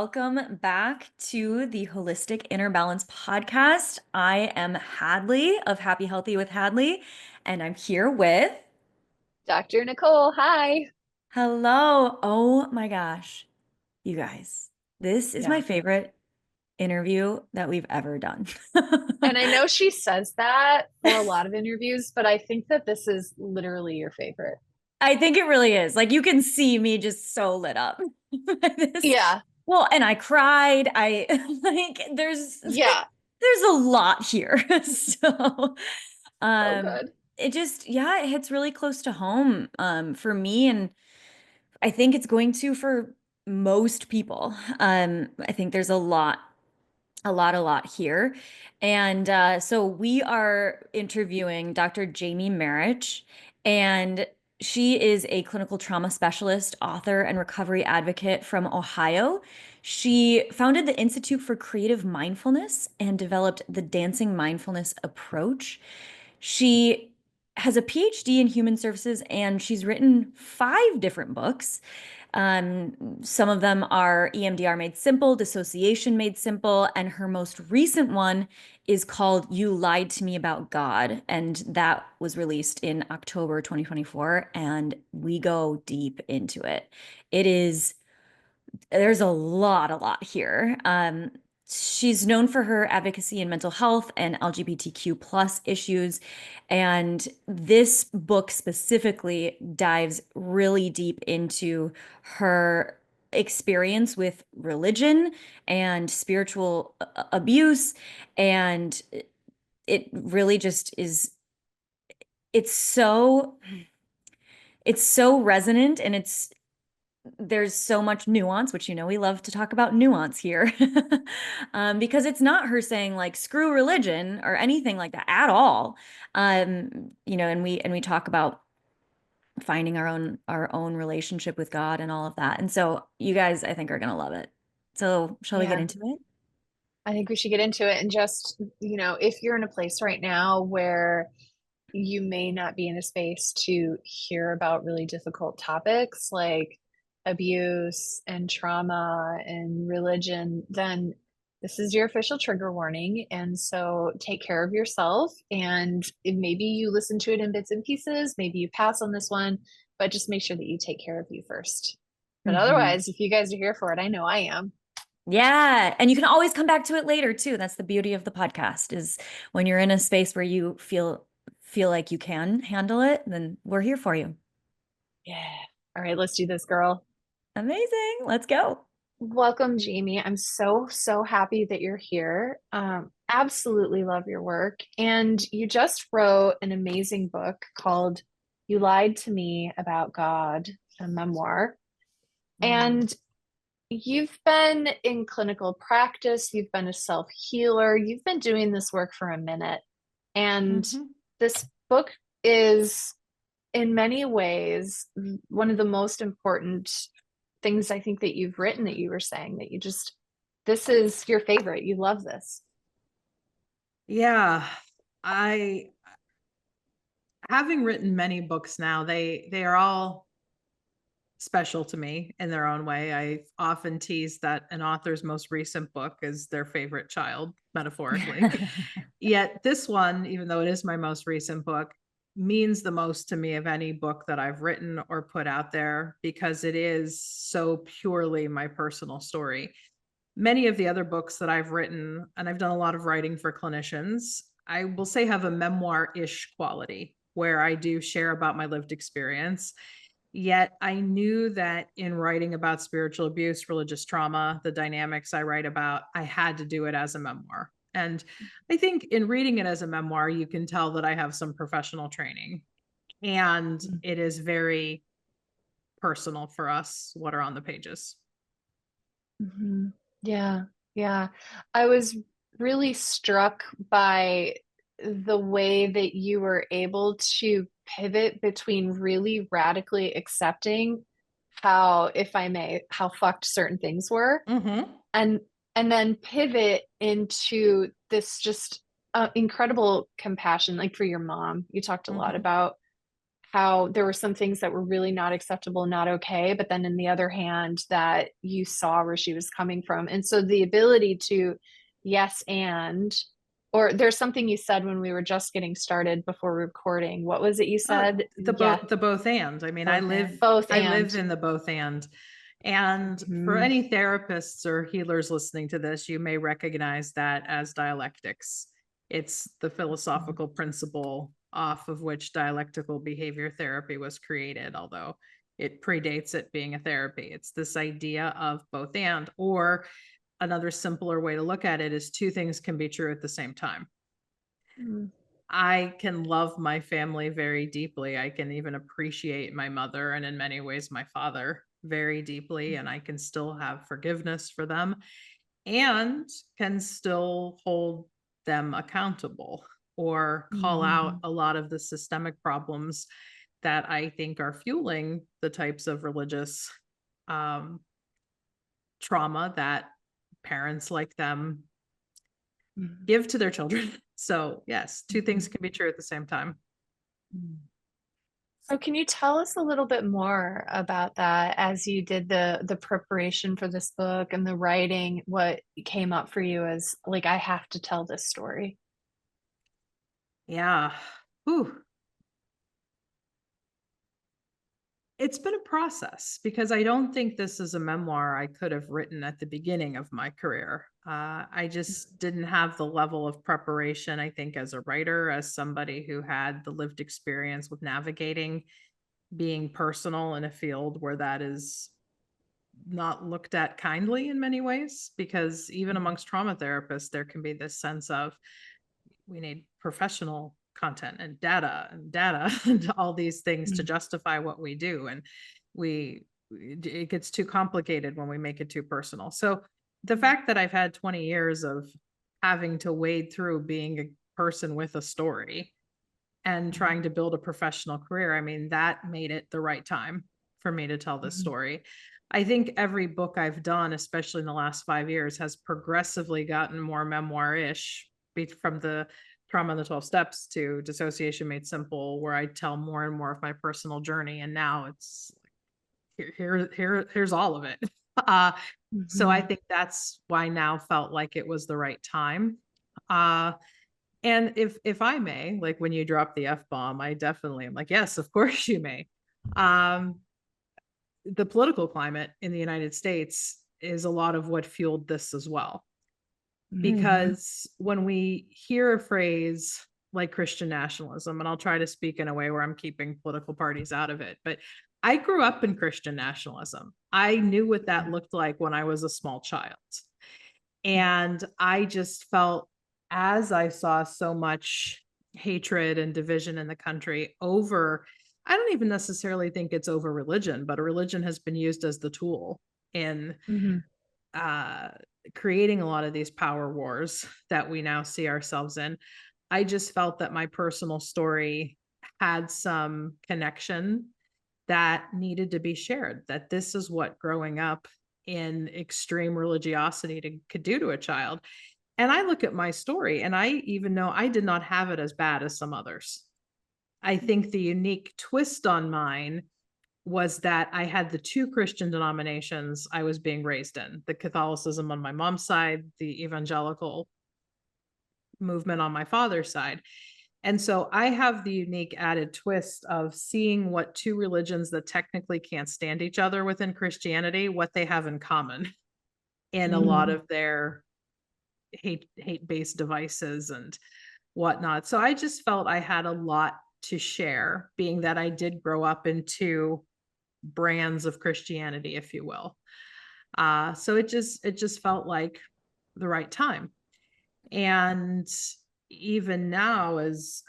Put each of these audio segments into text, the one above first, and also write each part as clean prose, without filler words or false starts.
welcome back to the Holistic Inner Balance podcast. I am Hadlee of Happy Healthy with Hadlee, and I'm here with Dr. Nicole, hi. hello. Oh my gosh, you guys, this is my Yeah. favorite interview that we've ever done. And I know she says that for a lot of interviews, but I think that this is literally your favorite. I think it really is. Like you can see me just so lit up. This, Yeah. well, and I cried. I like Yeah. there's a lot here. So So um good. it just yeah, it hits really close to home for me, and I think it's going to for most people. I think there's a lot here. And so we are interviewing Dr. Jamie Marich, and she is a clinical trauma specialist, author, and recovery advocate from Ohio. She founded the Institute for Creative Mindfulness and developed the Dancing Mindfulness approach. She has a PhD in human services, and she's written 5 different books. Some of them are EMDR Made Simple, Dissociation Made Simple, and her most recent one is called You Lied to Me About God, and that was released in October 2024, and we go deep into it. It is there's a lot here. She's known for her advocacy in mental health and LGBTQ plus issues. And this book specifically dives really deep into her experience with religion and spiritual abuse. And it really just is, it's so, it's so resonant, and there's so much nuance, which we love to talk about nuance here. Because it's not her saying like screw religion or anything like that at all. And we talk about finding our own relationship with God and all of that. And so you guys, I think, are gonna love it. So shall we get Yeah. into it? I think we should get into it and just, if you're in a place right now where you may not be in a space to hear about really difficult topics like abuse and trauma and religion, then this is your official trigger warning. And so take care of yourself. And maybe you listen to it in bits and pieces, maybe you pass on this one, but just make sure that you take care of you first. But Mhm. otherwise, if you guys are here for it, I know I am. Yeah, and you can always come back to it later too. That's the beauty of the podcast, is when you're in a space where you feel like you can handle it, then we're here for you. Yeah. All right, let's do this, girl. Amazing. Let's go. Welcome, Jamie. I'm so, so happy that you're here. Absolutely love your work. And you just wrote an amazing book called You Lied to Me About God, a memoir. Mm. And you've been in clinical practice, you've been a self healer, you've been doing this work for a minute. And Mhm. this book is, in many ways, one of the most important things I think that you've written, that you were saying that this is your favorite. You love this. Yeah, I having written many books now, they are all special to me in their own way. I often tease that an author's most recent book is their favorite child, metaphorically. Yet this one, even though it is my most recent book, means the most to me of any book that I've written or put out there because it is so purely my personal story. Many of the other books that I've written, and I've done a lot of writing for clinicians, I will say have a memoir-ish quality where I do share about my lived experience. Yet I knew that in writing about spiritual abuse, religious trauma, the dynamics I write about, I had to do it as a memoir. And I think in reading it as a memoir, you can tell that I have some professional training. And it is very personal for us what are on the pages. Mm-hmm. Yeah, yeah. I was really struck by the way that you were able to pivot between really radically accepting how, if I may, how fucked certain things were, Mm-hmm. and and then pivot into this just incredible compassion, like for your mom. You talked a lot Mm-hmm. about how there were some things that were really not acceptable, not okay, but then in the other hand, that you saw where she was coming from. And so the ability to yes and or there's something you said when we were just getting started before recording. What was it you said? Yeah, The both and. I mean, Both and. both I and. live in the both and. And for Mhm. any therapists or healers listening to this, you may recognize that as dialectics. It's the philosophical principle off of which dialectical behavior therapy was created, although it predates it being a therapy. It's this idea of both and, or another simpler way to look at it is two things can be true at the same time. Mm. I can love my family very deeply. I can even appreciate my mother and in many ways my father very deeply, and I can still have forgiveness for them and can still hold them accountable or call out Mhm. a lot of the systemic problems that I think are fueling the types of religious um, trauma that parents like them Mhm. give to their children. So, yes, two things Mhm. can be true at the same time. So can you tell us a little bit more about that as you did the preparation for this book and the writing, what came up for you as like, I have to tell this story? Yeah. Whew. It's been a process because I don't think this is a memoir I could have written at the beginning of my career. I just didn't have the level of preparation, I think, as a writer, as somebody who had the lived experience with navigating being personal in a field where that is not looked at kindly in many ways. Because even amongst trauma therapists, there can be this sense of we need professional content and data and all these things to Mhm. justify what we do. And it gets too complicated when we make it too personal. So the fact that I've had 20 years of having to wade through being a person with a story and Mhm. trying to build a professional career, I mean, that made it the right time for me to tell this Mhm. story. I think every book I've done, especially in the last 5 years, has progressively gotten more memoir-ish from the Trauma and the 12 Steps to Dissociation Made Simple, where I tell more and more of my personal journey. And now it's like, here's all of it. Uh, so I Mhm. think that's why now felt like it was the right time. Uh, and if I may, like when you drop the F-bomb, I definitely am like, yes, of course you may. Um, the political climate in the United States is a lot of what fueled this as well. Mhm. Because when we hear a phrase like Christian nationalism, and I'll try to speak in a way where I'm keeping political parties out of it, but I grew up in Christian nationalism. I knew what that Yeah. looked like when I was a small child. And I just felt as I saw so much hatred and division in the country over, I don't even necessarily think it's over religion, but a religion has been used as the tool in Mhm. uh, creating a lot of these power wars that we now see ourselves in. I just felt that my personal story had some connection that needed to be shared, that this is what growing up in extreme religiosity could do to a child. And I look at my story and I even know I did not have it as bad as some others. I think the unique twist on mine was that I had the two Christian denominations I was being raised in, the Catholicism on my mom's side, the evangelical movement on my father's side. And so I have the unique added twist of seeing what two religions that technically can't stand each other within Christianity, what they have in common in a lot Mhm. of their hate-based devices and whatnot. So I just felt I had a lot to share, being that I did grow up in two brands of Christianity, if you will. So it just felt like the right time. And even now, as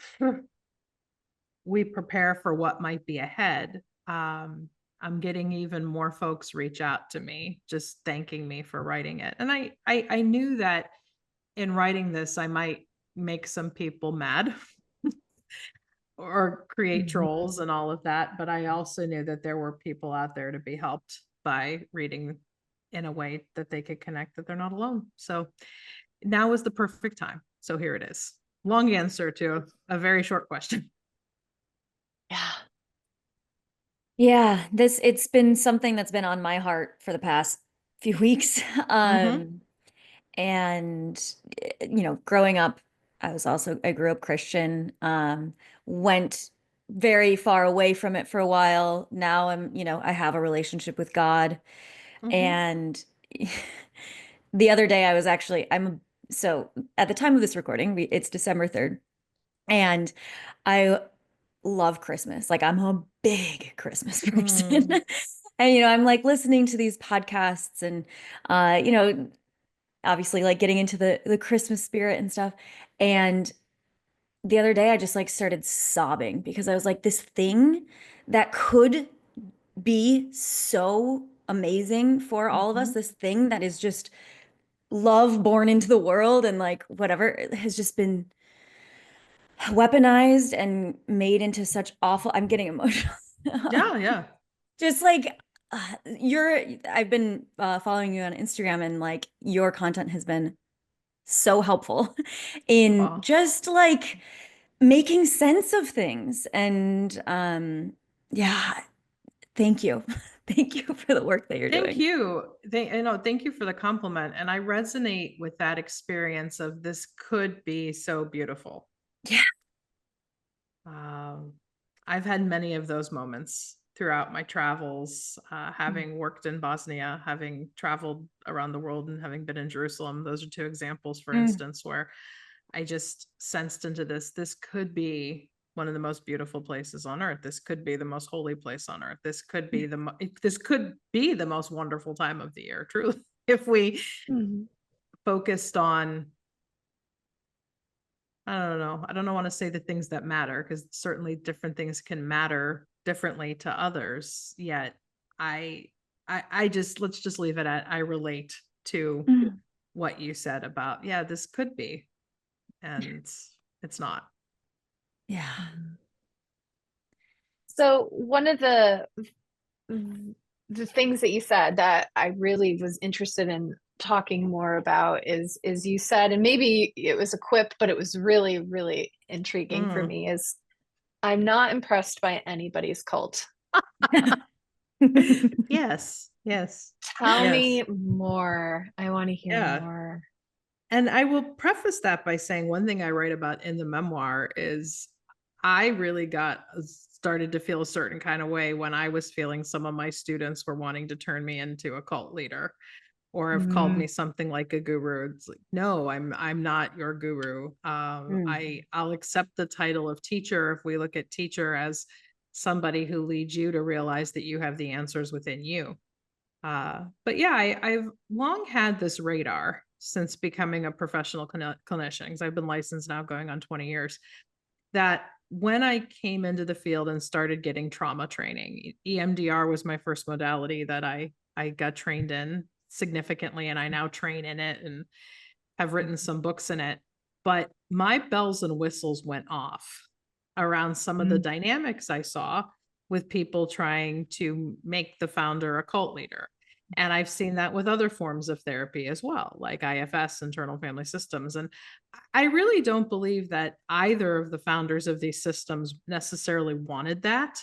we prepare for what might be ahead, I'm getting even more folks reach out to me, just thanking me for writing it. And I knew that in writing this, I might make some people mad or create Mhm. trolls and all of that. But I also knew that there were people out there to be helped by reading in a way that they could connect that they're not alone. So now is the perfect time. So here it is. Long answer to a very short question. Yeah. Yeah, it's been something that's been on my heart for the past few weeks. Mm-hmm. Um, and growing up, I grew up Christian, went very far away from it for a while. Now I have a relationship with God. Mm-hmm. And the other day so at the time of this recording, it's December 3rd, and I love Christmas. Like I'm a big Christmas person. Mm. And I'm like listening to these podcasts and uh, you know, obviously like getting into the Christmas spirit and stuff. And the other day I just like started sobbing because I was like, this thing that could be so amazing for all of us, Mm-hmm. this thing that is just love born into the world and like whatever, it has just been weaponized and made into such awful, I'm getting emotional. Yeah, yeah. Just like I've been following you on Instagram, and like your content has been so helpful in Oh, just like making sense of things. And yeah, thank you. Thank you for the work that you're thank doing. you. Thank you for the compliment. And I resonate with that experience of this could be so beautiful. Yeah. Um, I've had many of those moments throughout my travels, Mm. having worked in Bosnia, having traveled around the world, and having been in Jerusalem. Those are two examples, for Mm. instance, where I just sensed into this. This could be one of the most beautiful places on earth. This could be the most holy place on earth. This could be the most wonderful time of the year, truly, if we Mhm. focused on, I don't know. I don't want to say the things that matter, because certainly different things can matter differently to others. Yet I I just, let's just leave it at, I relate to Mm. what you said about, yeah, this could be, and it's not. Yeah. Mhm. So one of the things that you said that I really was interested in talking more about is you said, and maybe it was a quip, but it was really, really intriguing for Mm. me, is I'm not impressed by anybody's cult. Yes, yes, Tell yes. me more. I want to hear Yeah. more. And I will preface that by saying one thing I write about in the memoir is I really started to feel a certain kind of way when I was feeling some of my students were wanting to turn me into a cult leader, or have called Mm, me something like a guru. It's like, no, I'm not your guru. Mm. I'll accept the title of teacher if we look at teacher as somebody who leads you to realize that you have the answers within you. But yeah, I've long had this radar since becoming a professional clinician, because I've been licensed now going on 20 years, that when I came into the field and started getting trauma training, EMDR was my first modality that I got trained in significantly, and I now train in it and have written some books in it. But my bells and whistles went off around some of the mm, dynamics I saw with people trying to make the founder a cult leader. And I've seen that with other forms of therapy as well, like IFS, internal family systems. And I really don't believe that either of the founders of these systems necessarily wanted that.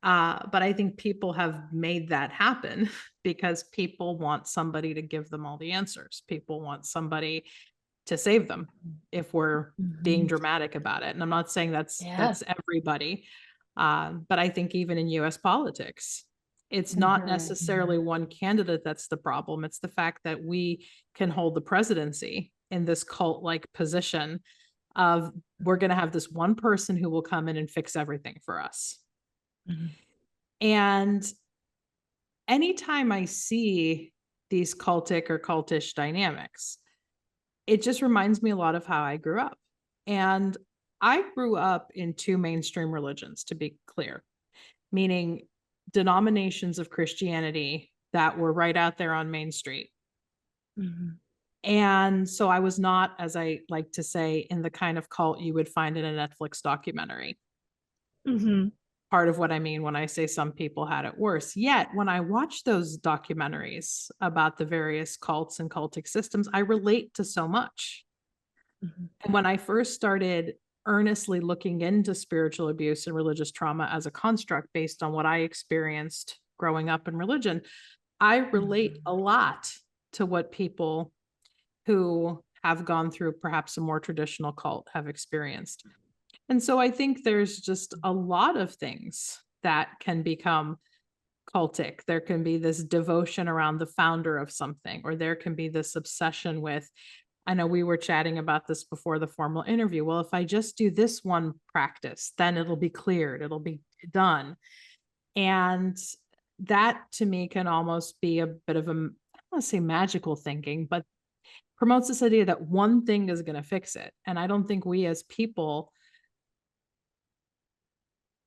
But I think people have made that happen because people want somebody to give them all the answers. People want somebody to save them, if we're being mhm. dramatic about it. And I'm not saying Yeah. that's everybody, but I think even in U.S. politics, it's not Mhm. necessarily one candidate that's the problem. It's the fact that we can hold the presidency in this cult-like position of, we're going to have this one person who will come in and fix everything for us. Mhm. And anytime I see these cultic or cultish dynamics, it just reminds me a lot of how I grew up. And I grew up in two mainstream religions, to be clear, meaning denominations of Christianity that were right out there on Main Street. Mhm. And so I was not, as I like to say, in the kind of cult you would find in a Netflix documentary. Mhm. Part of what I mean when I say some people had it worse. Yet, when I watch those documentaries about the various cults and cultic systems, I relate to so much. Mhm. And when I first started earnestly looking into spiritual abuse and religious trauma as a construct based on what I experienced growing up in religion, I relate a lot to what people who have gone through perhaps a more traditional cult have experienced. And so I think there's just a lot of things that can become cultic. There can be this devotion around the founder of something, or there can be this obsession with, I know we were chatting about this before the formal interview. Well, if I just do this one practice, then it'll be cleared, it'll be done. And that to me can almost be a bit of a, I don't want to say magical thinking, but promotes this idea that one thing is going to fix it. And I don't think we as people,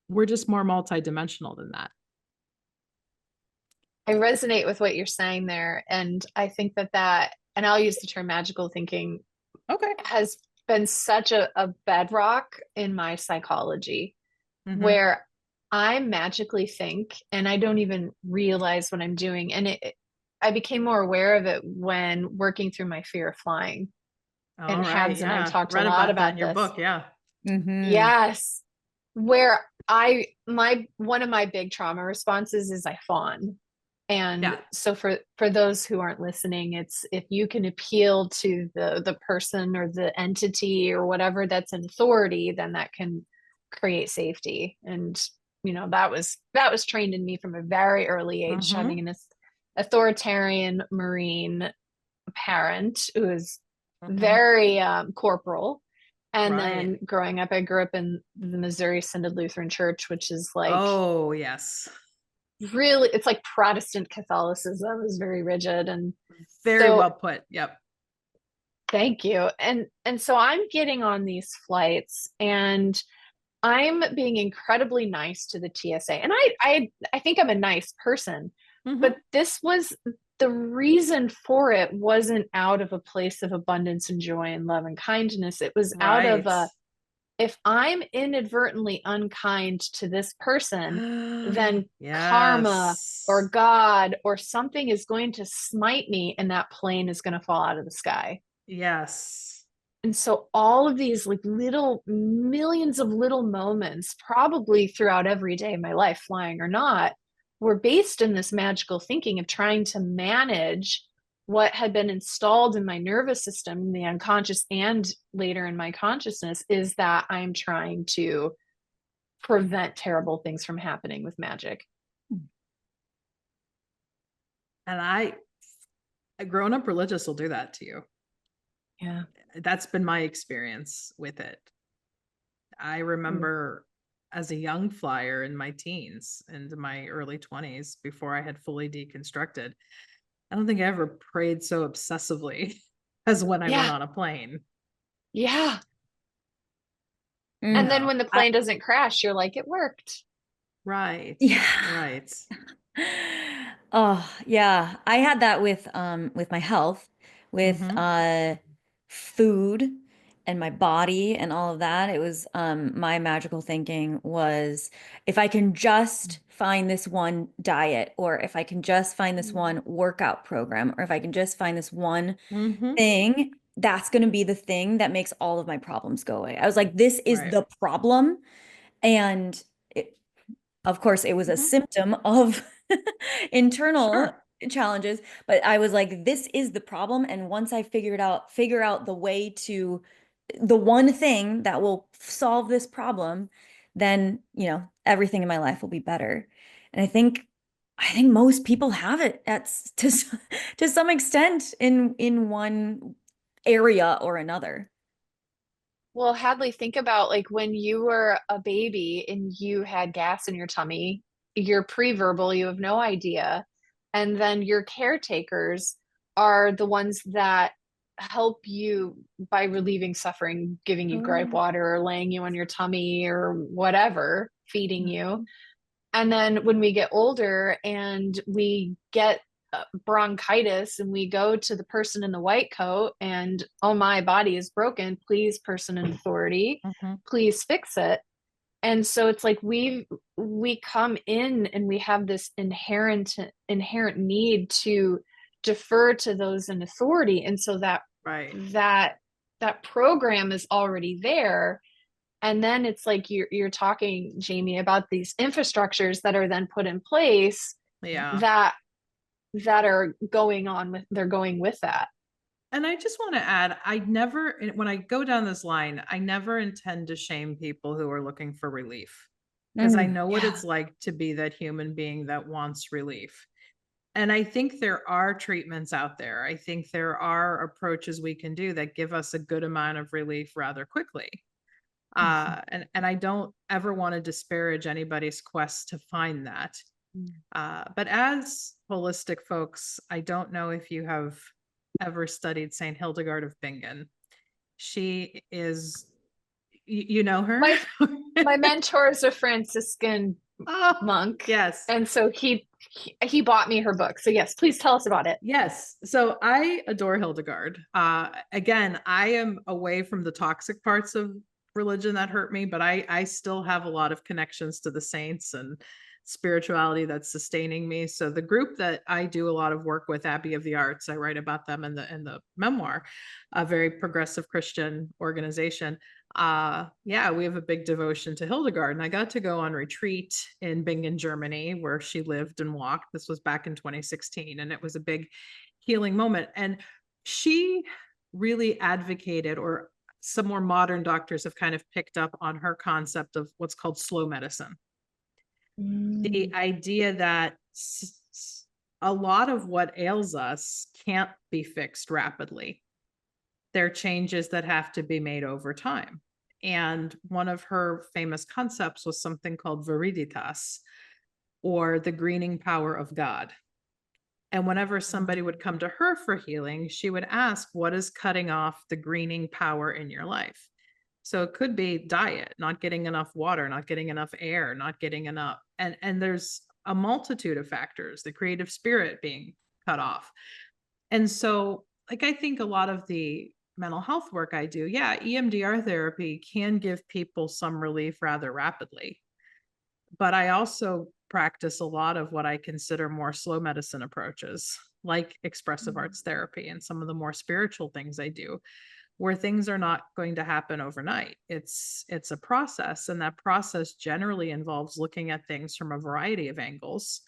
we're just more multidimensional than that. I resonate with what you're saying there. And I think that, and I'll use the term magical thinking, Okay. has been such a bedrock in my psychology, where I magically think and I don't even realize what I'm doing. And I became more aware of it when working through my fear of flying. All And right. Habs and I Yeah. talked a Read lot about that about in your this. book. Yeah. Yes. Where one of my big trauma responses is I fawn. And so for those who aren't listening, it's if you can appeal to the person or the entity or whatever that's in authority, then that can create safety. And that was trained in me from a very early age, having an authoritarian Marine parent who is very corporal. And then growing up, I grew up in the Missouri Synod Lutheran Church, which is like, oh yes, really, it's like Protestant Catholicism is very rigid and very well put. Yep. Thank you. And so I'm getting on these flights and I'm being incredibly nice to the TSA. And I think I'm a nice person, but this was the reason for it wasn't out of a place of abundance and joy and love and kindness. It was out of if I'm inadvertently unkind to this person, then karma or God or something is going to smite me and that plane is going to fall out of the sky. Yes. And so all of these like little millions of little moments, probably throughout every day of my life, flying or not, were based in this magical thinking of trying to manage what had been installed in my nervous system, the unconscious and later in my consciousness, is that I'm trying to prevent terrible things from happening with magic. And I grown up religious will do that to you. Yeah. That's been my experience with it. I remember as a young flyer in my teens and my early 20s, before I had fully deconstructed, I don't think I ever prayed so obsessively as when I went on a plane. Yeah. And then when the plane doesn't crash, you're like, it worked. Right. Yeah. Right. Oh, yeah. I had that with my health, with food and my body and all of that. It was my magical thinking was if I can just find this one diet, or if I can just find this one workout program, or if I can just find this one thing, that's going to be the thing that makes all of my problems go away. I was like, this is the problem. And of course, it was a symptom of internal challenges, but I was like, this is the problem. And once I figure out the way to the one thing that will solve this problem, then, everything in my life will be better. And I think most people have it to some extent in one area or another. Well, Hadley, think about like when you were a baby and you had gas in your tummy, you're pre-verbal, you have no idea. And then your caretakers are the ones that help you by relieving suffering, giving you gripe water or laying you on your tummy or whatever, feeding you. And then when we get older and we get bronchitis and we go to the person in the white coat and, oh, my body is broken, please, person in authority, please fix it. And so it's like we come in and we have this inherent need to defer to those in authority. And so that program is already there. And then it's like you're talking, Jamie, about these infrastructures that are then put in place Yeah. that are going on with they're going with that. And I just want to add, when I go down this line, I never intend to shame people who are looking for relief, because I know what Yeah. it's like to be that human being that wants relief. And I think there are treatments out there. I think there are approaches we can do that give us a good amount of relief rather quickly. Mhm. And I don't ever want to disparage anybody's quest to find that. But as holistic folks, I don't know if you have ever studied Saint Hildegard of Bingen. She is, you know her? My my mentor is a Franciscan Oh, monk, yes. and so he bought me her book. So yes, please tell us about it. Yes. So I adore Hildegard. Again, I am away from the toxic parts of religion that hurt me, but I still have a lot of connections to the saints and spirituality that's sustaining me. So the group that I do a lot of work with, Abbey of the Arts, I write about them in the memoir, a very progressive Christian organization. Yeah, we have a big devotion to Hildegard, and I got to go on retreat in Bingen, Germany, where she lived and walked. This was back in 2016, and it was a big healing moment. And she really advocated, or some more modern doctors have kind of picked up on her concept of what's called slow medicine. The Mm. idea that a lot of what ails us can't be fixed rapidly. There are changes that have to be made over time. And one of her famous concepts was something called viriditas, or the greening power of God. And whenever somebody would come to her for healing, she would ask, what is cutting off the greening power in your life? So it could be diet, not getting enough water, not getting enough air, not getting enough. And there's a multitude of factors, the creative spirit being cut off. And so, like, I think a lot of the mental health work I do, yeah, EMDR therapy can give people some relief rather rapidly. But I also practice a lot of what I consider more slow medicine approaches, like expressive arts therapy and some of the more spiritual things I do, where things are not going to happen overnight. It's a process, and that process generally involves looking at things from a variety of angles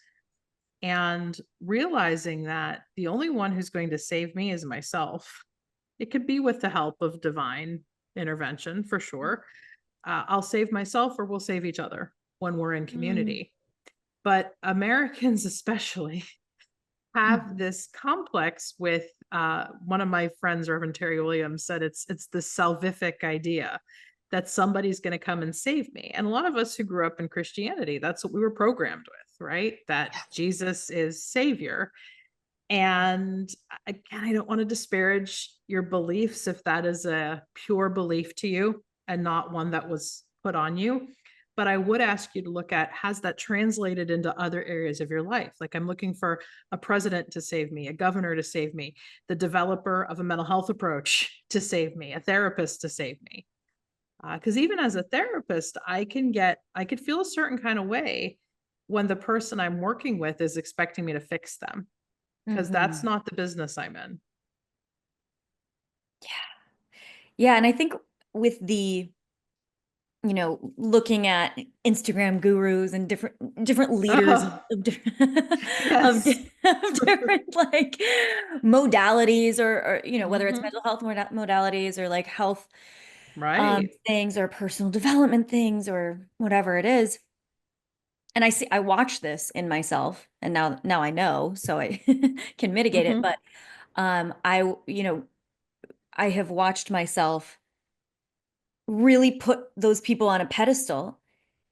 and realizing that the only one who's going to save me is myself. It could be with the help of divine intervention for sure. I'll save myself, or we'll save each other when we're in Mm. community. But Americans, especially, have this complex with, one of my friends, Reverend Terry Williams, said it's the salvific idea that somebody's going to come and save me. And a lot of us who grew up in Christianity, that's what we were programmed with, right? That Jesus is savior. And again, I don't want to disparage your beliefs if that is a pure belief to you and not one that was put on you. But I would ask you to look at, has that translated into other areas of your life? Like, I'm looking for a president to save me, a governor to save me, the developer of a mental health approach to save me, a therapist to save me. Because even as a therapist, I could feel a certain kind of way when the person I'm working with is expecting me to fix them, because that's Mhm. not the business I'm in. Yeah, and I think with the, looking at Instagram gurus and different leaders Oh, of different yes. of different like modalities, or whether it's Mhm. mental health modalities, or like health Right. things, or personal development things, or whatever it is. And I watch this in myself, and now I know, so I can mitigate it. Mhm. But I have watched myself really put those people on a pedestal.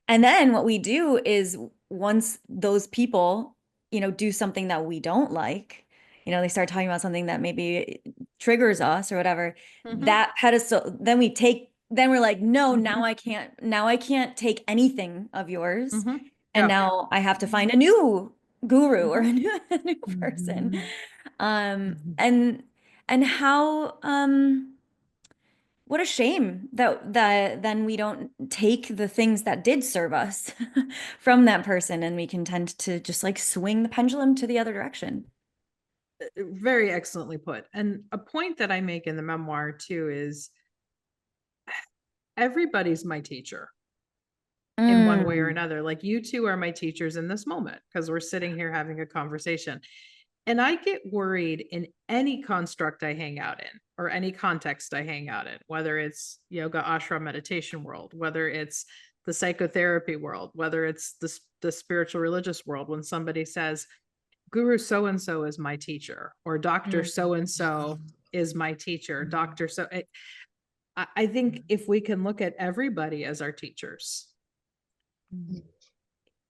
And then what we do is, once those people, do something that we don't like, they start talking about something that maybe triggers us or whatever, Mhm. that pedestal, then we're like, no, Mhm. now I can't take anything of yours. Mhm. And Yep. now I have to find a new guru, or Mhm. a new person. Mhm. Mhm. And how, what a shame that then we don't take the things that did serve us from that person, and we can tend to just like swing the pendulum to the other direction. Very excellently put. And a point that I make in the memoir too is, everybody's my teacher in one way or another. Like you two are my teachers in this moment because we're sitting here having a conversation. And I get worried in any construct I hang out in or any context I hang out in, whether it's yoga, ashram, meditation world, whether it's the psychotherapy world, whether it's the spiritual religious world, when somebody says, Guru so-and-so is my teacher, or Dr. So-and-so is my teacher, Dr. So. I think if we can look at everybody as our teachers,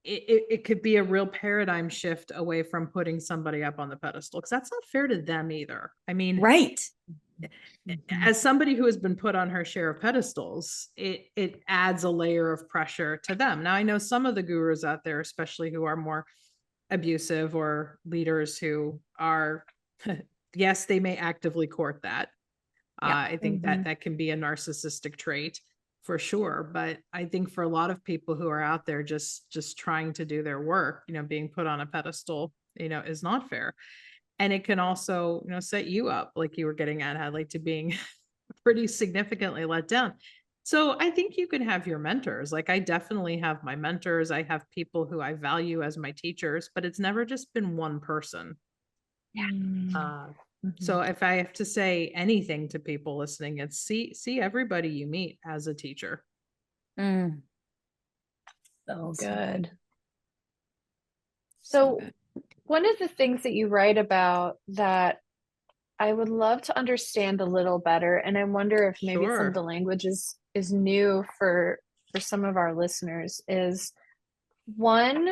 it could be a real paradigm shift away from putting somebody up on the pedestal, because that's not fair to them either. I mean, Right. as somebody who has been put on her share of pedestals, it adds a layer of pressure to them. Now, I know some of the gurus out there, especially who are more abusive, or leaders who are, yes, they may actively court that. I think that can be a narcissistic trait for sure. But I think for a lot of people who are out there just trying to do their work, being put on a pedestal, is not fair. And it can also, set you up, like you were getting at, Hadlee, to being pretty significantly let down. So I think you can have your mentors. Like I definitely have my mentors. I have people who I value as my teachers, but it's never just been one person. So if I have to say anything to people listening, it's see everybody you meet as a teacher. So good. So one of the things that you write about that I would love to understand a little better, and I wonder if maybe some of the language is new for some of our listeners, is one,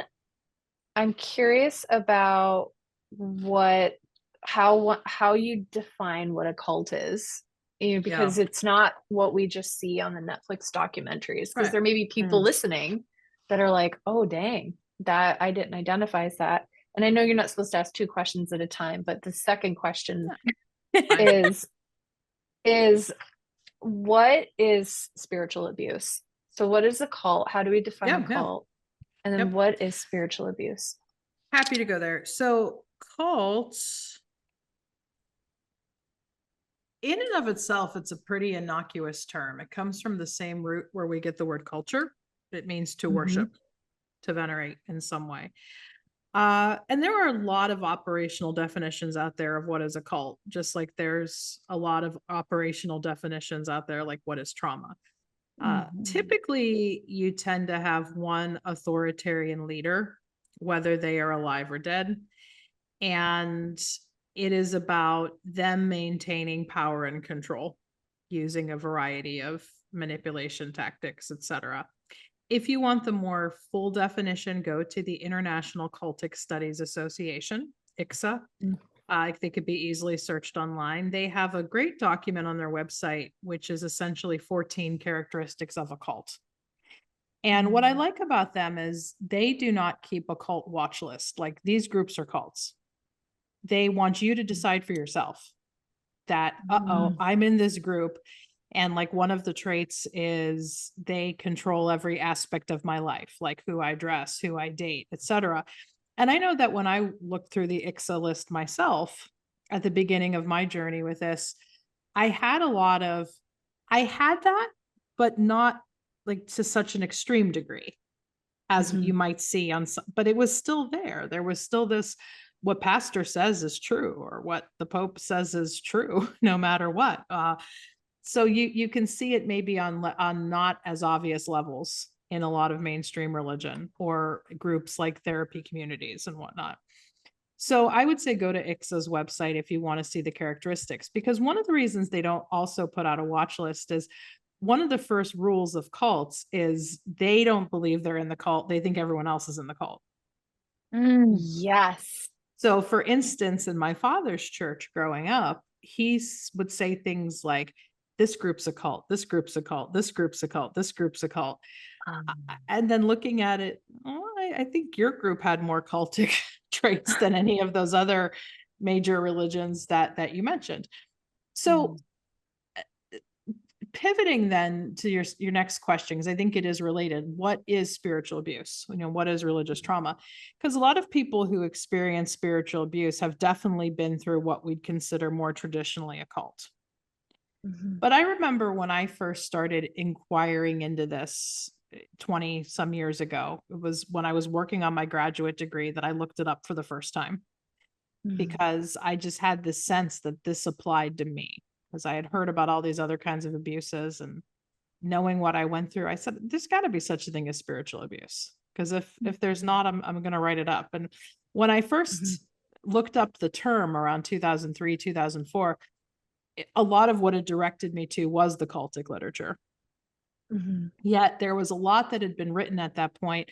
I'm curious about how you define what a cult is, because it's not what we just see on the Netflix documentaries, because there may be people listening that are like, oh dang, that I didn't identify as that. And I know you're not supposed to ask 2 questions at a time, but the second question is what is spiritual abuse? So what is a cult? How do we define a cult? And then what is spiritual abuse? Happy to go there. So cults, in and of itself, it's a pretty innocuous term. It comes from the same root where we get the word culture. It means to worship, to venerate in some way. And there are a lot of operational definitions out there of what is a cult, just like there's a lot of operational definitions out there, like what is trauma. Typically, you tend to have one authoritarian leader, whether they are alive or dead. And it is about them maintaining power and control using a variety of manipulation tactics, etc. If you want the more full definition, go to the International Cultic Studies Association, ICSA. They could be easily searched online. They have a great document on their website, which is essentially 14 characteristics of a cult. And what I like about them is they do not keep a cult watch list. Like these groups are cults. They want you to decide for yourself that, I'm in this group. And like one of the traits is they control every aspect of my life, like who I dress, who I date, etc. And I know that when I looked through the ICSA list myself at the beginning of my journey with this, I had that, but not like to such an extreme degree as you might see on some, but it was still there. There was still this, what pastor says is true, or what the Pope says is true, no matter what. So you can see it maybe on not as obvious levels in a lot of mainstream religion or groups like therapy communities and whatnot. So I would say go to ICSA's website if you want to see the characteristics, because one of the reasons they don't also put out a watch list is one of the first rules of cults is they don't believe they're in the cult. They think everyone else is in the cult. Yes. So for instance, in my father's church growing up, he would say things like, this group's a cult, this group's a cult, this group's a cult, this group's a cult. And then looking at it, I think your group had more cultic traits than any of those other major religions that you mentioned. So pivoting then to your next question, because I think it is related. What is spiritual abuse? What is religious trauma? Because a lot of people who experience spiritual abuse have definitely been through what we'd consider more traditionally a cult. But I remember when I first started inquiring into this 20 some years ago, it was when I was working on my graduate degree that I looked it up for the first time, because I just had this sense that this applied to me, because I had heard about all these other kinds of abuses, and knowing what I went through, I said, there's got to be such a thing as spiritual abuse. Because if there's not, I'm going to write it up. And when I first looked up the term around 2003, 2004, a lot of what it directed me to was the cultic literature. Yet there was a lot that had been written at that point,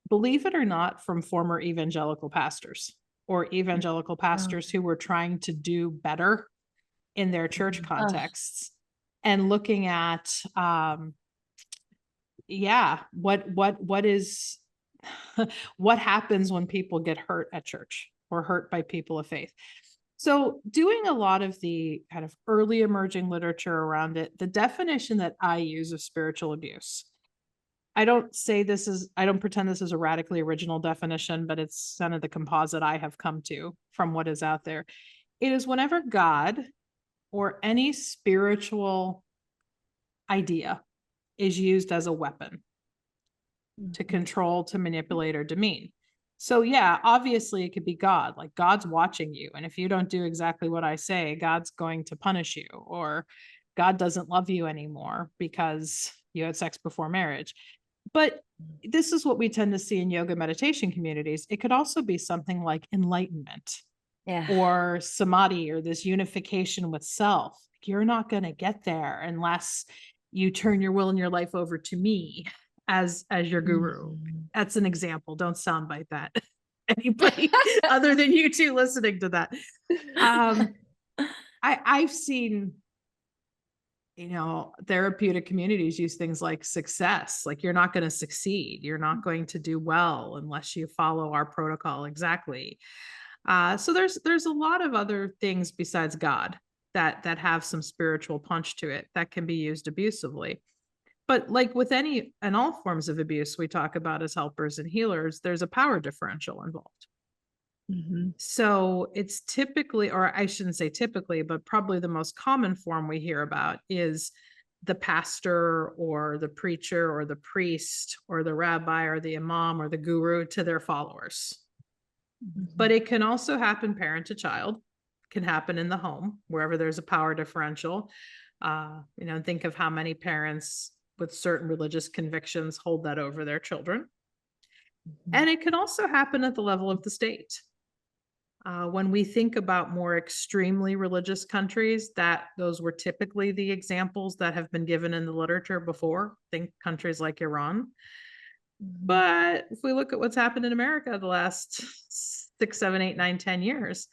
believe it or not, from former evangelical pastors, or evangelical pastors who were trying to do better in their church contexts, and looking at what is what happens when people get hurt at church or hurt by people of faith. So doing a lot of the kind of early emerging literature around it, the definition that I use of spiritual abuse, I don't pretend this is a radically original definition, but it's kind of the composite I have come to from what is out there. It is whenever God or any spiritual idea is used as a weapon to control, to manipulate, or demean. So yeah, obviously it could be God, like God's watching you. And if you don't do exactly what I say, God's going to punish you, or God doesn't love you anymore because you had sex before marriage. But this is what we tend to see in yoga meditation communities. It could also be something like enlightenment or samadhi, or this unification with self. You're not going to get there unless you turn your will and your life over to me as your guru. That's an example. Don't soundbite that. Anybody other than you two listening to that. I've seen, therapeutic communities use things like success, like you're not going to succeed. You're not going to do well unless you follow our protocol exactly. So there's a lot of other things besides God that have some spiritual punch to it that can be used abusively. But like with any and all forms of abuse we talk about as helpers and healers, there's a power differential involved. So it's typically, or I shouldn't say typically, but probably the most common form we hear about is the pastor or the preacher or the priest or the rabbi or the imam or the guru to their followers. But it can also happen parent to child, can happen in the home, wherever there's a power differential. Think of how many parents with certain religious convictions hold that over their children. And it can also happen at the level of the state. When we think about more extremely religious countries, those were typically the examples that have been given in the literature before. Think countries like Iran. But if we look at what's happened in America the last 6, 7, 8, 9, 10 years,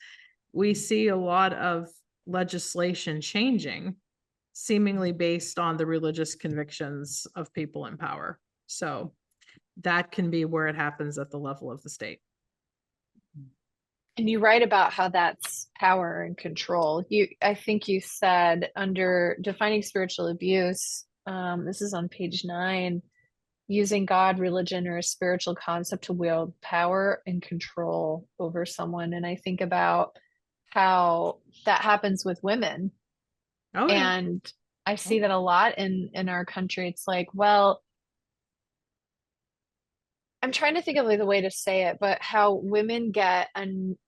we see a lot of legislation changing, seemingly based on the religious convictions of people in power. So that can be where it happens at the level of the state. And you write about how that's power and control. I think you said under defining spiritual abuse, this is on page 9, using God, religion, or a spiritual concept to wield power and control over someone. And I think about how that happens with women. Oh, yeah. And I see that a lot in our country. It's like, well, I'm trying to think of the way to say it, but how women get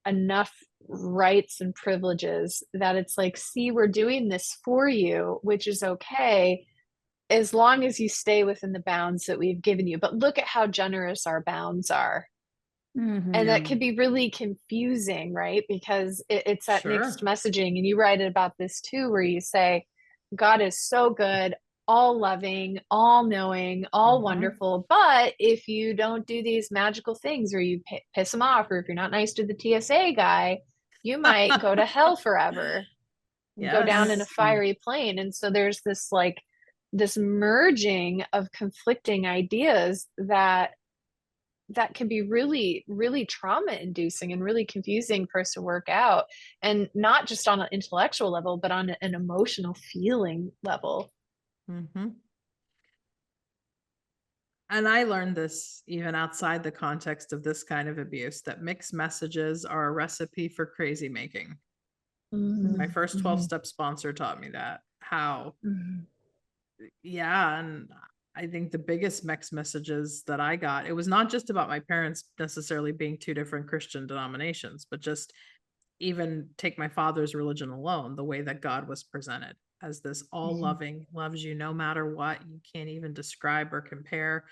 enough rights and privileges that it's like, see, we're doing this for you, which is okay, as long as you stay within the bounds that we've given you. But look at how generous our bounds are. And that can be really confusing, right? Because it's that mixed messaging. And you write about this too, where you say, God is so good, all loving, all knowing, all wonderful. But if you don't do these magical things, or you piss him off, or if you're not nice to the TSA guy, you might go to hell forever, go down in a fiery plane. And so there's this merging of conflicting ideas that can be really, really trauma inducing and really confusing for us to work out. And not just on an intellectual level, but on an emotional feeling level. And I learned this even outside the context of this kind of abuse, that mixed messages are a recipe for crazy making. My first 12-step sponsor taught me that. how, Mhm. yeah. And I think the biggest mixed messages that I got, it was not just about my parents necessarily being two different Christian denominations, but just even take my father's religion alone, the way that God was presented as this all Mhm. loving, loves you no matter what. You can't even describe or compare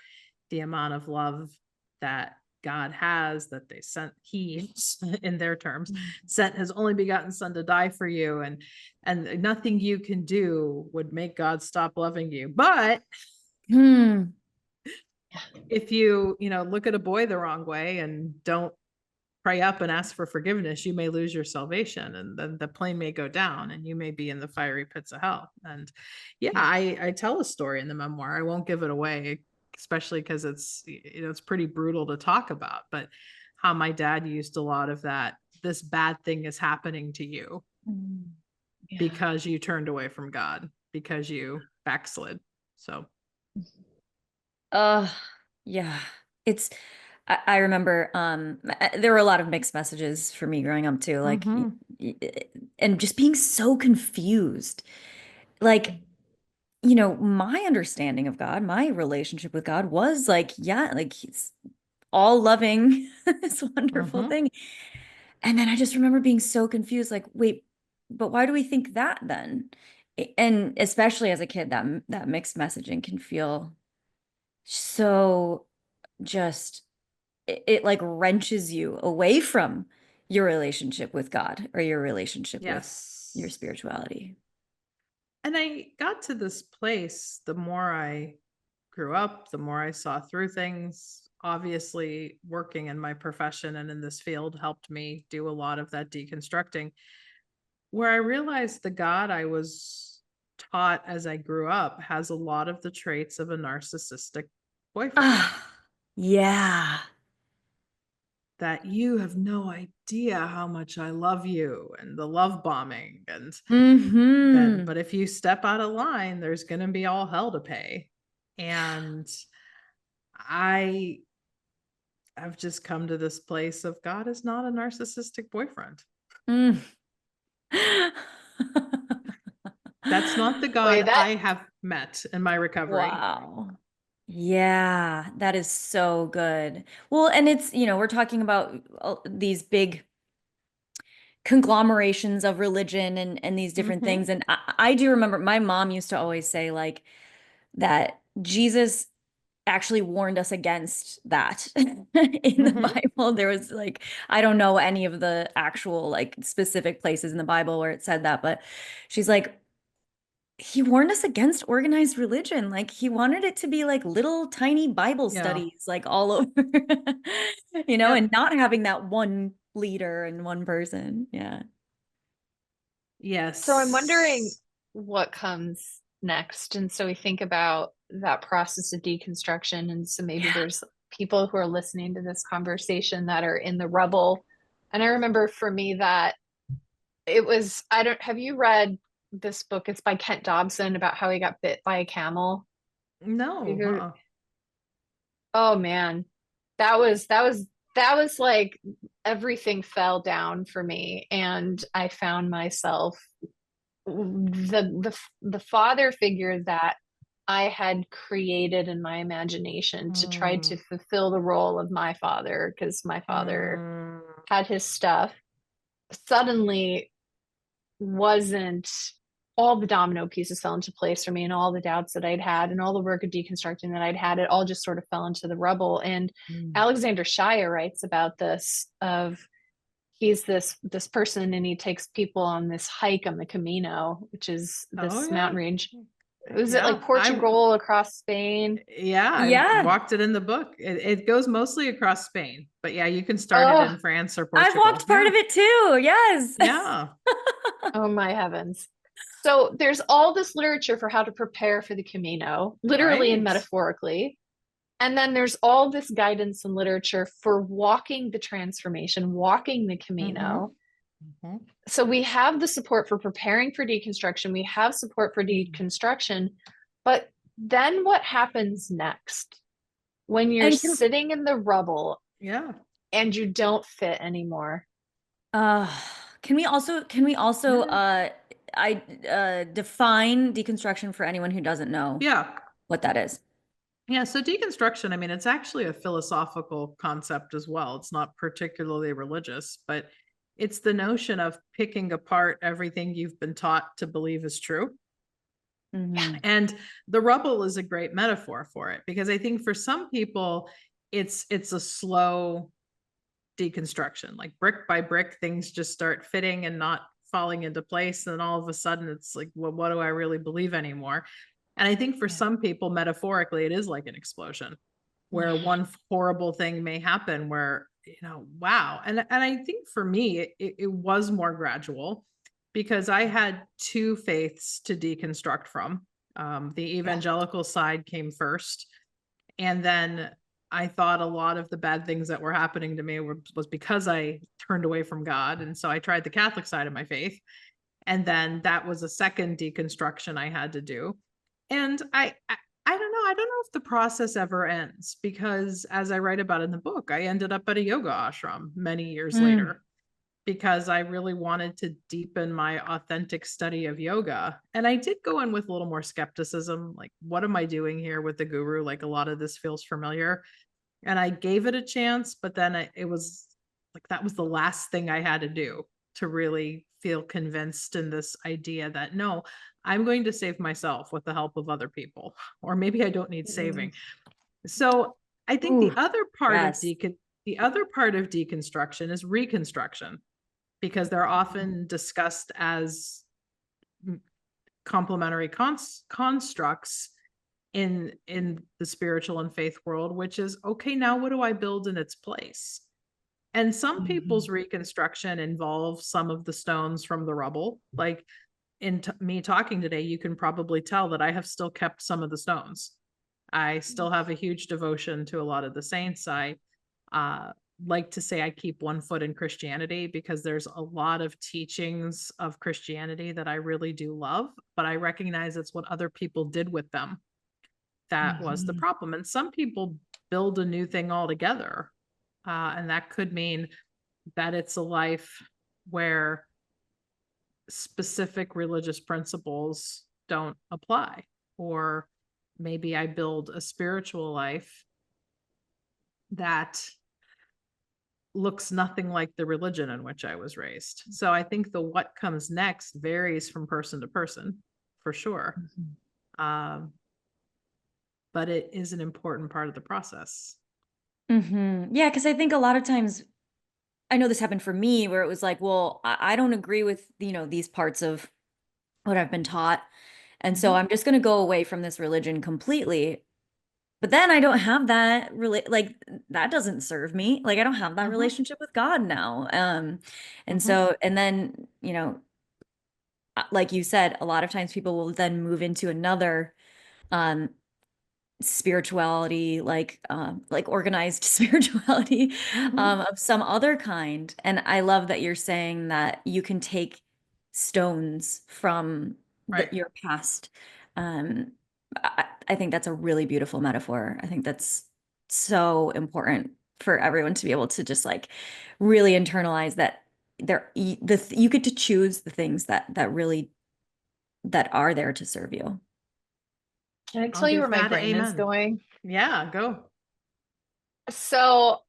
the amount of love that God has, that they sent, he in their terms sent his only begotten son to die for you, and nothing you can do would make God stop loving you. But Hmm. if you know, look at a boy the wrong way and don't pray up and ask for forgiveness, you may lose your salvation, and then the plane may go down and you may be in the fiery pits of hell. And yeah, Yeah. I tell a story in the memoir. I won't give it away, especially because it's, you know, it's pretty brutal to talk about, but how my dad used a lot of that, this bad thing is happening to you Yeah. because you turned away from God, because you backslid. So Uh, yeah. It's I remember there were a lot of mixed messages for me growing up too, like mhm, and just being so confused. Like, my understanding of God, my relationship with God was like, yeah, like he's all loving, this wonderful mhm, thing. And then I just remember being so confused, like, wait, but why do we think that then? And especially as a kid, that mixed messaging can feel so just it like wrenches you away from your relationship with God or your relationship with your yes. spirituality. And I got to this place, the more I grew up, the more I saw through things. Obviously, working in my profession and in this field helped me do a lot of that deconstructing, where I realized the God I was taught as I grew up has a lot of the traits of a narcissistic boyfriend. Ah, yeah. That you have no idea how much I love you, and the love bombing, and then, Mm-hmm. but if you step out of line, there's going to be all hell to pay. And I have just come to this place of God is not a narcissistic boyfriend. Mm. That's not the Wait, God that I have met in my recovery. Wow. Yeah, that is so good. Well, and it's, we're talking about these big conglomerations of religion and these different Mm-hmm. things. And I do remember my mom used to always say like that Jesus actually warned us against that in the Mm-hmm. Bible. There was like, I don't know any of the actual like specific places in the Bible where it said that, but she's like, he warned us against organized religion. Like he wanted it to be like little tiny Bible Yeah. studies, like all over, Yep. and not having that one leader and one person. Yeah. so I'm wondering Yes. what comes next. And so we think about that process of deconstruction. And so maybe Yeah. there's people who are listening to this conversation that are in the rubble. And I remember for me that it was, I don't, have you read this book? It's by Kent Dobson about how he got bit by a camel. No. Figure, Uh-uh. oh man, that was like everything fell down for me. And I found myself the father figure that I had created in my imagination to try to Mm. fulfill the role of my father, because my father Mm. had his stuff, suddenly wasn't, all the domino pieces fell into place for me, and all the doubts that I'd had and all the work of deconstructing that I'd had, it all just sort of fell into the rubble. And Mm. Alexander Shire writes about this of, he's this person and he takes people on this hike on the Camino, which is Oh this yeah. mountain range. Was it like Yeah. Portugal across Spain? Yeah, I Yeah. walked it in the book. It goes mostly across Spain, but yeah, you can start it Oh, in France or I've Portugal. walked part Yeah. of it too. Yes. Yeah. oh my heavens. So there's all this literature for how to prepare for the Camino, literally and Right. metaphorically. And then there's all this guidance and literature for walking the transformation, walking the Mm-hmm. Camino. Mm-hmm. So we have the support for preparing for deconstruction, we have support for deconstruction, but then what happens next when you're And sitting in the rubble Yeah. and you don't fit anymore? uh can we also Yeah. define deconstruction for anyone who doesn't know Yeah. what that is. Yeah. So deconstruction, I mean, it's actually a philosophical concept as well. It's not particularly religious, but it's the notion of picking apart everything you've been taught to believe is true. Mm-hmm. And the rubble is a great metaphor for it, because I think for some people, it's a slow deconstruction, like brick by brick, things just start fitting and not falling into place. And all of a sudden it's like, well, what do I really believe anymore? And I think for some people, metaphorically, it is like an explosion where one horrible thing may happen where, wow. And I think for me, it was more gradual, because I had two faiths to deconstruct from. The evangelical side came first. And then I thought a lot of the bad things that were happening to me was because I turned away from God. And so I tried the Catholic side of my faith. And then that was a second deconstruction I had to do. And I don't know. I don't know if the process ever ends, because as I write about in the book, I ended up at a yoga ashram many years later, because I really wanted to deepen my authentic study of yoga. And I did go in with a little more skepticism, like, what am I doing here with the guru? Like, a lot of this feels familiar. And I gave it a chance, but then it was like, that was the last thing I had to do to really feel convinced in this idea that, no, I'm going to save myself with the help of other people, or maybe I don't need saving. So I think Ooh, yes. the other part of deconstruction is reconstruction, because they're often discussed as complementary constructs in the spiritual and faith world, which is, okay, now what do I build in its place? And some people's reconstruction involves some of the stones from the rubble. Like in me talking today, you can probably tell that I have still kept some of the stones. I still have a huge devotion to a lot of the saints. I like to say I keep one foot in Christianity, because there's a lot of teachings of Christianity that I really do love, but I recognize it's what other people did with them that was the problem. And some people build a new thing altogether. And that could mean that it's a life where specific religious principles don't apply, or maybe I build a spiritual life that looks nothing like the religion in which I was raised. So I think the what comes next varies from person to person, for sure. But it is an important part of the process. Yeah, because I think a lot of times, I know this happened for me, where it was like, well, I don't agree with, these parts of what I've been taught. And so I'm just going to go away from this religion completely. But then I don't have that like that doesn't serve me. Like I don't have that relationship with God now. And so, and then, like you said, a lot of times people will then move into another um spirituality, like organized spirituality of some other kind. And I love that you're saying that you can take stones from Right. your past. I think that's a really beautiful metaphor. I think that's so important for everyone to be able to just like really internalize that you get to choose the things that really that are there to serve you. Can I I'll tell you give where my that an brain is amen. going? Yeah, go. So,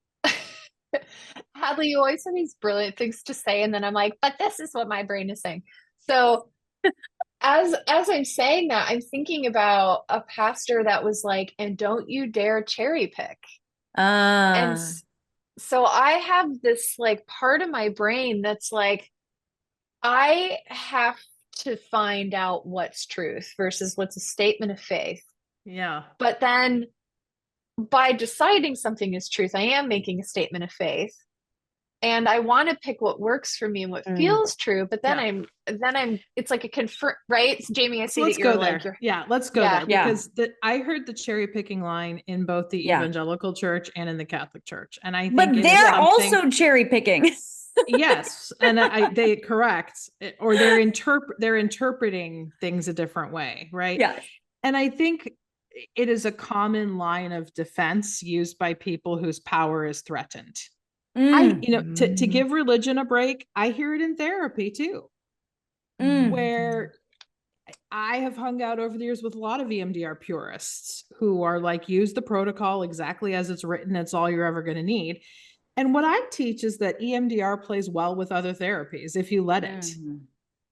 Hadley, you always have these brilliant things to say, and then I'm like, but this is what my brain is saying. So, as I'm saying that, I'm thinking about a pastor that was like, and don't you dare cherry pick. And Ah. so I have this like part of my brain that's like, I have to find out what's truth versus what's a statement of faith. Yeah. But then by deciding something is truth, I am making a statement of faith. And I want to pick what works for me and what feels true, but then it's like a confirm, right? So Jamie, I So see that let's go you're there. like, Yeah, let's go there, Yeah. because I heard the cherry picking line in both the Yeah. evangelical church and in the Catholic church. And I think But it is they're something. also cherry picking. Yes. And they correct, or they're interpreting things a different way. Right. Yeah. And I think it is a common line of defense used by people whose power is threatened. To give religion a break, I hear it in therapy too. where I have hung out over the years with a lot of EMDR purists who are like, use the protocol exactly as it's written. It's all you're ever going to need. And what I teach is that EMDR plays well with other therapies if you let it.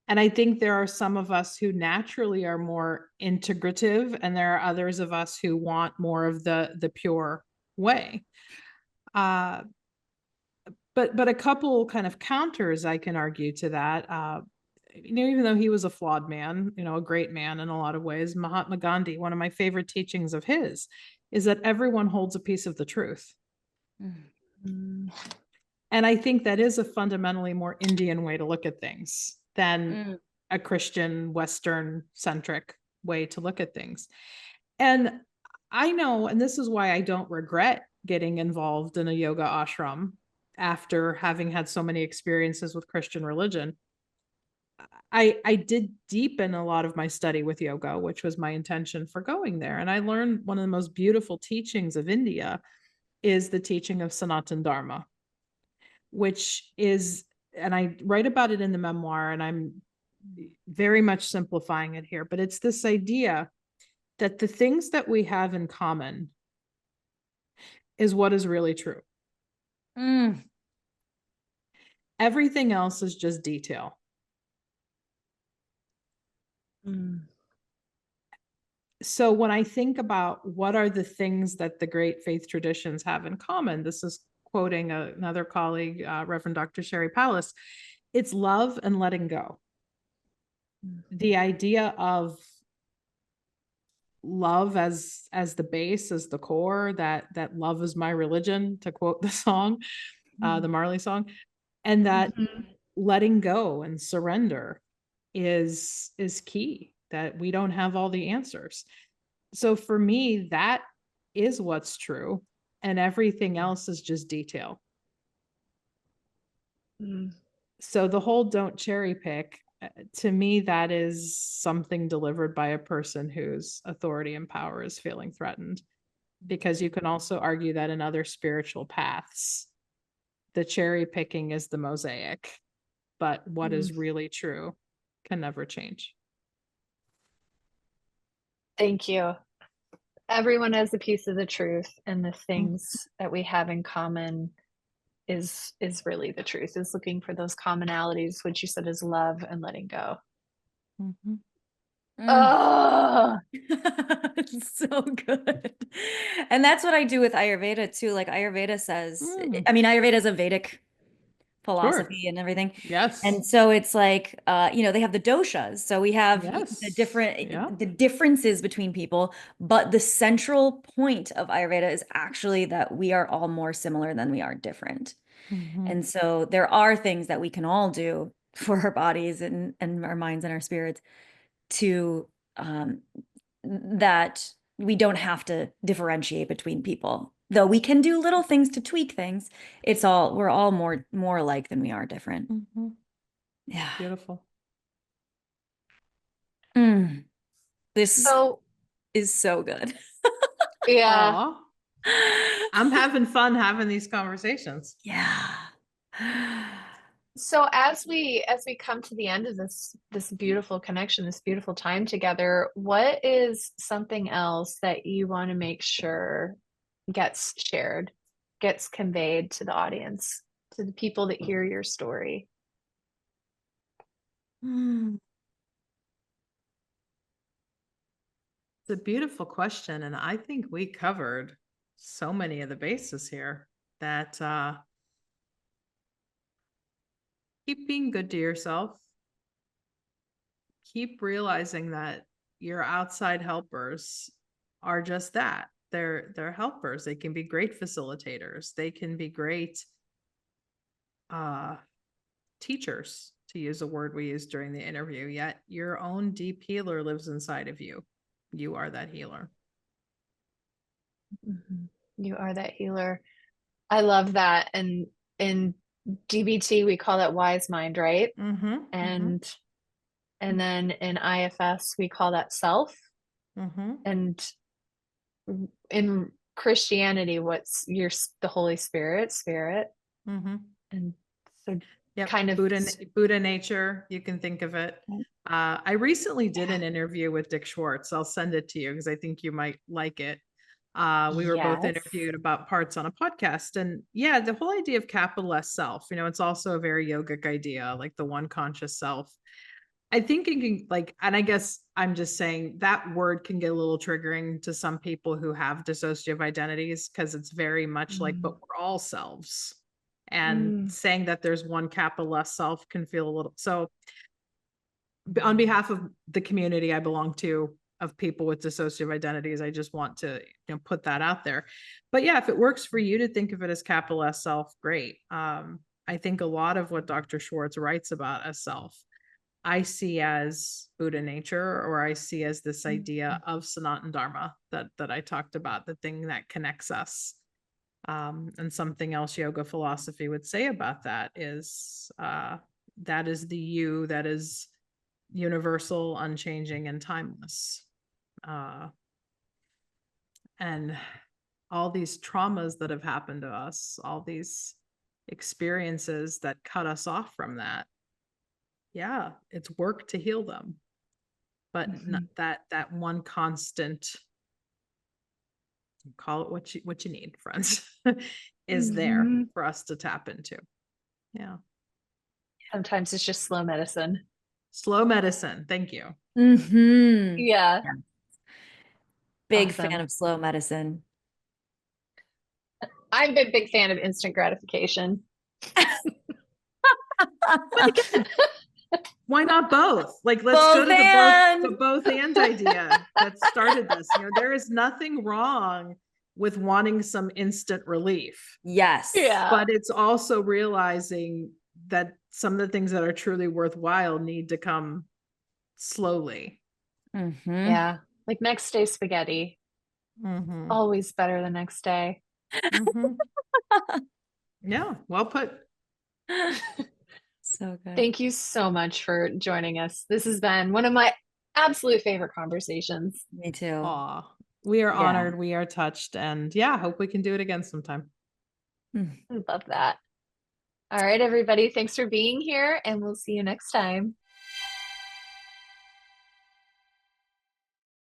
And I think there are some of us who naturally are more integrative, and there are others of us who want more of the pure way. But a couple kind of counters I can argue to that. Even though he was a flawed man, a great man in a lot of ways, Mahatma Gandhi, one of my favorite teachings of his is that everyone holds a piece of the truth. And I think that is a fundamentally more Indian way to look at things than a Christian, Western centric way to look at things. And I know, and this is why I don't regret getting involved in a yoga ashram after having had so many experiences with Christian religion. I did deepen a lot of my study with yoga, which was my intention for going there. And I learned one of the most beautiful teachings of India is the teaching of Sanatan Dharma, which is, and I write about it in the memoir, and I'm very much simplifying it here, but it's this idea that the things that we have in common is what is really true. Everything else is just detail. So when I think about what are the things that the great faith traditions have in common, this is quoting another colleague, Reverend Dr. Sherry Palace, it's love and letting go. The idea of love as the base, as the core, that love is my religion, to quote the song, the Marley song, and that letting go and surrender is key, that we don't have all the answers. So for me, that is what's true, and everything else is just detail. So the whole don't cherry pick, to me, that is something delivered by a person whose authority and power is feeling threatened. Because you can also argue that in other spiritual paths, the cherry picking is the mosaic, but what is really true can never change. Thank you. Everyone has a piece of the truth, and the things that we have in common is really the truth, is looking for those commonalities, which you said is love and letting go. Oh, It's so good. And that's what I do with Ayurveda too. Like Ayurveda says, I mean, Ayurveda is a Vedic philosophy and everything. Yes. And so it's like, they have the doshas. So we have the differences between people, but the central point of Ayurveda is actually that we are all more similar than we are different. And so there are things that we can all do for our bodies and our minds and our spirits to that we don't have to differentiate between people. Though we can do little things to tweak things, we're all more alike than we are different. Yeah. Beautiful. This is so good. Yeah. I'm having fun having these conversations. Yeah. So as we come to the end of this beautiful connection, this beautiful time together, what is something else that you want to make sure gets shared, gets conveyed to the audience, to the people that hear your story? It's a beautiful question, and I think we covered so many of the bases here that keep being good to yourself. Keep realizing that your outside helpers are just that. They're helpers. They can be great facilitators. They can be great teachers, to use a word we used during the interview. Yet your own deep healer lives inside of you. You are that healer. You are that healer. I love that. And in DBT, we call that wise mind, right? And then in IFS, we call that self. And in Christianity, what's the Holy Spirit? And so Yep. kind of Buddha nature, you can think of it. I recently did an interview with Dick Schwartz. I'll send it to you because I think you might like it. We were both Yes. interviewed about parts on a podcast. And yeah, the whole idea of capital S self, it's also a very yogic idea, like the one conscious self. I think it can and I guess I'm just saying that word can get a little triggering to some people who have dissociative identities because it's very much like, but we're all selves. And saying that there's one capital S self can feel a little, so on behalf of the community I belong to of people with dissociative identities, I just want to put that out there. But yeah, if it works for you to think of it as capital S self, great. I think a lot of what Dr. Schwartz writes about as self, I see as Buddha nature, or I see as this idea of Sanatana Dharma that I talked about, the thing that connects us. And something else yoga philosophy would say about that is that is the you that is universal, unchanging, and timeless. And all these traumas that have happened to us, all these experiences that cut us off from that, yeah, it's work to heal them. But that one constant, call it what you need, friends, is there for us to tap into. Yeah. Sometimes it's just slow medicine. Slow medicine. Thank you. Yeah. Big Awesome. fan of slow medicine. I'm a big fan of instant gratification. But again, why not both? Let's Both go to and. the both and idea that started this. There is nothing wrong with wanting some instant relief. Yes. Yeah. But it's also realizing that some of the things that are truly worthwhile need to come slowly. Yeah. Like next day spaghetti. Always better the next day. Yeah. Well put. So good. Thank you so much for joining us. This has been one of my absolute favorite conversations. Me too. Aw, we are honored. We are touched. And yeah, hope we can do it again sometime. Love that. All right, everybody. Thanks for being here, and we'll see you next time.